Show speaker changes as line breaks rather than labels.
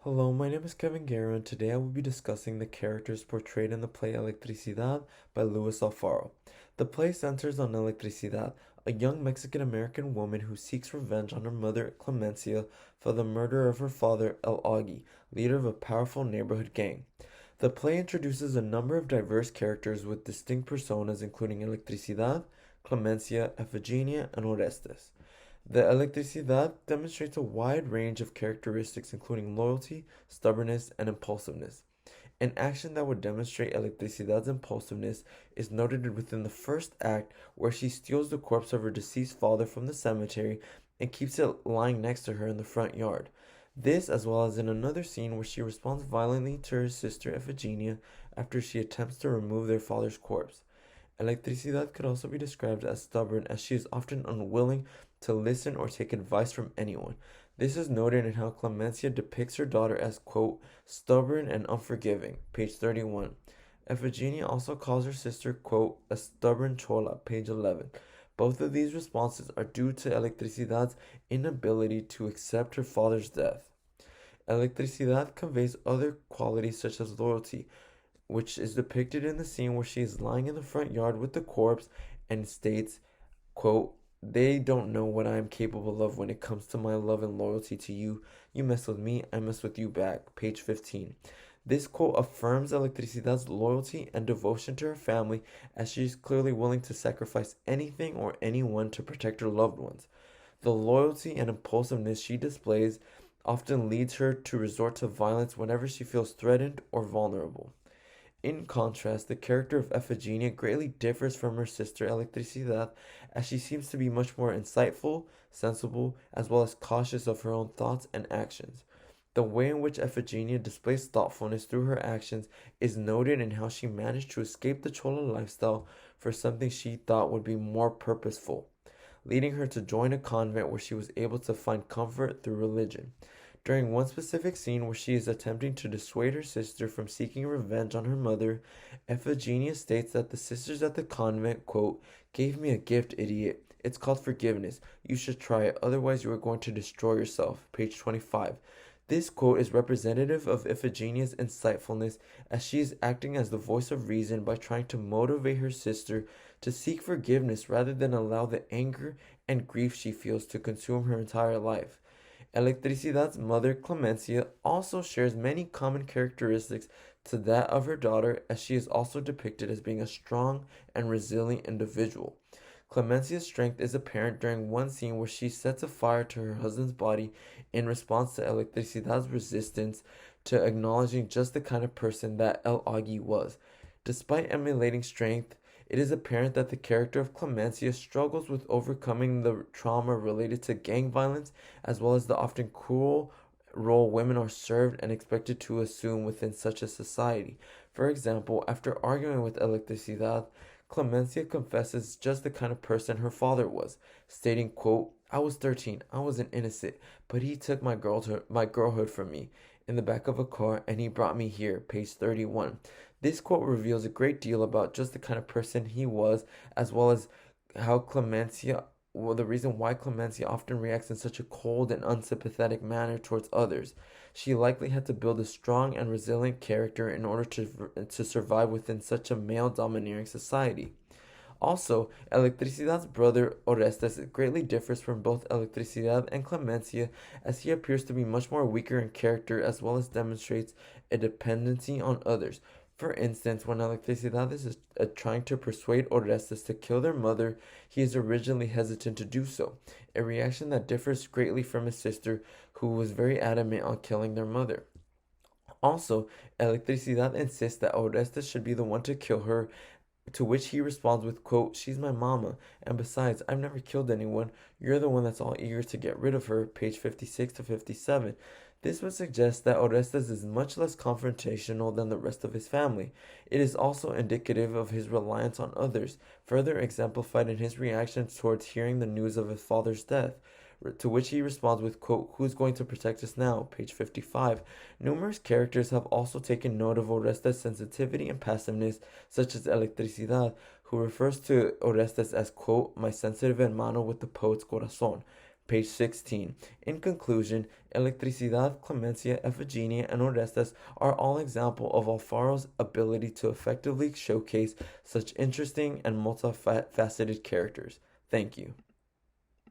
Hello, my name is Kevin Guerra, and today I will be discussing the characters portrayed in the play Electricidad by Luis Alfaro. The play centers on Electricidad, a young Mexican-American woman who seeks revenge on her mother Clemencia for the murder of her father El Augie, leader of a powerful neighborhood gang. The play introduces a number of diverse characters with distinct personas including Electricidad, Clemencia, Efigenia, and Orestes. The Electricidad demonstrates a wide range of characteristics including loyalty, stubbornness, and impulsiveness. An action that would demonstrate Electricidad's impulsiveness is noted within the first act where she steals the corpse of her deceased father from the cemetery and keeps it lying next to her in the front yard. This, as well as in another scene where she responds violently to her sister Ephigenia after she attempts to remove their father's corpse. Electricidad could also be described as stubborn as she is often unwilling to listen or take advice from anyone. This is noted in how Clemencia depicts her daughter as, quote, stubborn and unforgiving, page 31. Ephigenia also calls her sister, quote, a stubborn chola, page 11. Both of these responses are due to Electricidad's inability to accept her father's death. Electricidad conveys other qualities such as loyalty, which is depicted in the scene where she is lying in the front yard with the corpse and states, quote, they don't know what I am capable of when it comes to my love and loyalty to you. You mess with me, I mess with you back. Page 15. This quote affirms Electricidad's loyalty and devotion to her family as she is clearly willing to sacrifice anything or anyone to protect her loved ones. The loyalty and impulsiveness she displays often leads her to resort to violence whenever she feels threatened or vulnerable. In contrast, the character of Ephigenia greatly differs from her sister Electricidad, as she seems to be much more insightful, sensible, as well as cautious of her own thoughts and actions. The way in which Ephigenia displays thoughtfulness through her actions is noted in how she managed to escape the Chola lifestyle for something she thought would be more purposeful, leading her to join a convent where she was able to find comfort through religion. During one specific scene where she is attempting to dissuade her sister from seeking revenge on her mother, Ephigenia states that the sisters at the convent, quote, gave me a gift, idiot. It's called forgiveness. You should try it, otherwise you are going to destroy yourself. Page 25. This quote is representative of Iphigenia's insightfulness as she is acting as the voice of reason by trying to motivate her sister to seek forgiveness rather than allow the anger and grief she feels to consume her entire life. Electricidad's mother, Clemencia, also shares many common characteristics to that of her daughter, as she is also depicted as being a strong and resilient individual. Clemencia's strength is apparent during one scene where she sets a fire to her husband's body in response to Electricidad's resistance to acknowledging just the kind of person that El Augie was. Despite emulating strength, it is apparent that the character of Clemencia struggles with overcoming the trauma related to gang violence, as well as the often cruel role women are served and expected to assume within such a society. For example, after arguing with Electricidad, Clemencia confesses just the kind of person her father was, stating, quote, I was 13, I was an innocent, but he took my girlhood from me in the back of a car and he brought me here, page 31. This quote reveals a great deal about just the kind of person he was, as well as how the reason why Clemencia often reacts in such a cold and unsympathetic manner towards others. She likely had to build a strong and resilient character in order to survive within such a male domineering society. Also, Electricidad's brother Orestes greatly differs from both Electricidad and Clemencia, as he appears to be much more weaker in character as well as demonstrates a dependency on others. For instance, when Electricidad is trying to persuade Orestes to kill their mother, he is originally hesitant to do so, a reaction that differs greatly from his sister, who was very adamant on killing their mother. Also, Electricidad insists that Orestes should be the one to kill her, to which he responds with, quote, she's my mama, and besides, I've never killed anyone. You're the one that's all eager to get rid of her, page 56 to 57. This would suggest that Orestes is much less confrontational than the rest of his family. It is also indicative of his reliance on others, further exemplified in his reaction towards hearing the news of his father's death, to which he responds with, quote, who's going to protect us now, page 55. Numerous characters have also taken note of Orestes' sensitivity and passiveness, such as Electricidad, who refers to Orestes as, quote, my sensitive hermano with the poet's corazón, Page 16. In conclusion, Electricidad, Clemencia, Efigenia, and Orestes are all examples of Alfaro's ability to effectively showcase such interesting and multifaceted characters. Thank you.